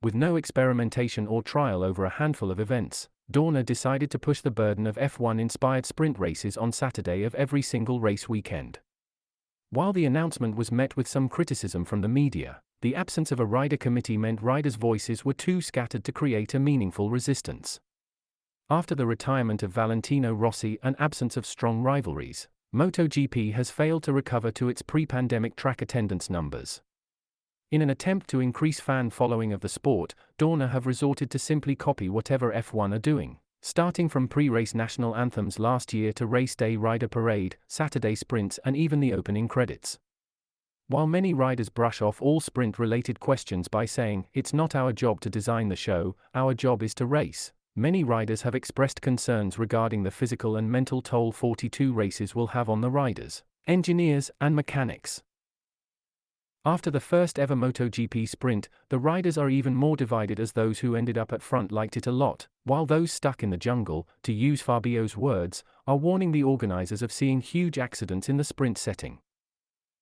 With no experimentation or trial over a handful of events, Dorna decided to push the burden of F1-inspired sprint races on Saturday of every single race weekend. While the announcement was met with some criticism from the media, the absence of a rider committee meant riders' voices were too scattered to create a meaningful resistance. After the retirement of Valentino Rossi and absence of strong rivalries, MotoGP has failed to recover to its pre-pandemic track attendance numbers. In an attempt to increase fan following of the sport, Dorna have resorted to simply copy whatever F1 are doing, starting from pre-race national anthems last year to race day rider parade, Saturday sprints and even the opening credits. While many riders brush off all sprint-related questions by saying, "It's not our job to design the show, our job is to race," many riders have expressed concerns regarding the physical and mental toll 42 races will have on the riders, engineers, and mechanics. After the first ever MotoGP sprint, the riders are even more divided as those who ended up at front liked it a lot, while those stuck in the jungle, to use Fabio's words, are warning the organizers of seeing huge accidents in the sprint setting.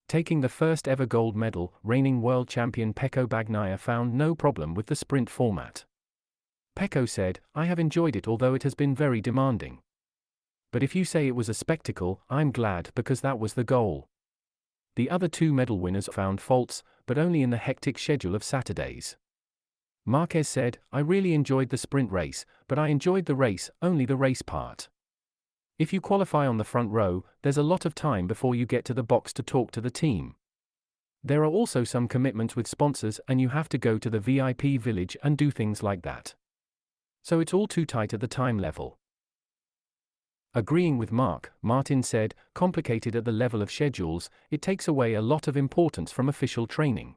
Taking the first ever gold medal, reigning world champion Pecco Bagnaia found no problem with the sprint format. Pecco said, "I have enjoyed it although it has been very demanding. But if you say it was a spectacle, I'm glad because that was the goal." The other two medal winners found faults, but only in the hectic schedule of Saturdays. Marquez said, "I really enjoyed the sprint race, but I enjoyed the race, only the race part. If you qualify on the front row, there's a lot of time before you get to the box to talk to the team. There are also some commitments with sponsors and you have to go to the VIP village and do things like that. So it's all too tight at the time level." Agreeing with Martin said, "Complicated at the level of schedules, it takes away a lot of importance from official training."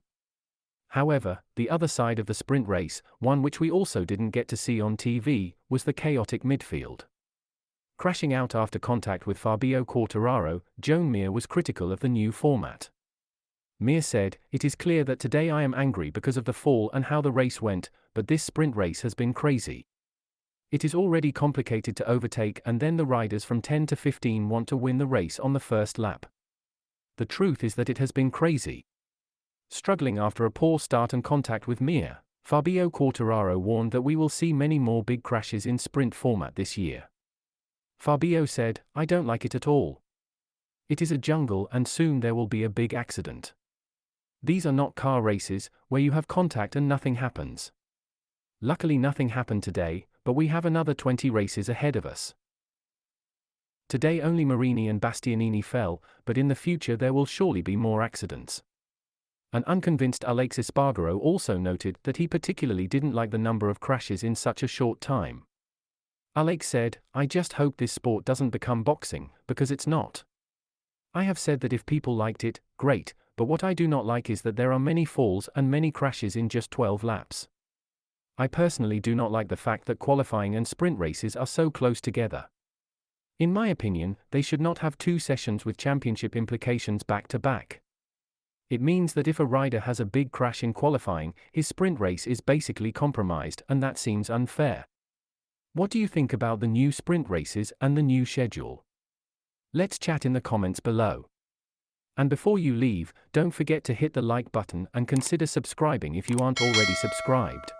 However, the other side of the sprint race, one which we also didn't get to see on TV, was the chaotic midfield. Crashing out after contact with Fabio Quartararo, Joan Mir was critical of the new format. Mir said, "It is clear that today I am angry because of the fall and how the race went, but this sprint race has been crazy. It is already complicated to overtake and then the riders from 10 to 15 want to win the race on the first lap. The truth is that it has been crazy." Struggling after a poor start and contact with Mir, Fabio Quartararo warned that we will see many more big crashes in sprint format this year. Fabio said, "I don't like it at all. It is a jungle and soon there will be a big accident. These are not car races, where you have contact and nothing happens. Luckily nothing happened today, but we have another 20 races ahead of us. Today only Marini and Bastianini fell, but in the future there will surely be more accidents." An unconvinced Alex Espargaro also noted that he particularly didn't like the number of crashes in such a short time. Alex said, "I just hope this sport doesn't become boxing, because it's not. I have said that if people liked it, great, but what I do not like is that there are many falls and many crashes in just 12 laps. I personally do not like the fact that qualifying and sprint races are so close together. In my opinion, they should not have two sessions with championship implications back to back. It means that if a rider has a big crash in qualifying, his sprint race is basically compromised and that seems unfair. What do you think about the new sprint races and the new schedule? Let's chat in the comments below. And before you leave, don't forget to hit the like button and consider subscribing if you aren't already subscribed.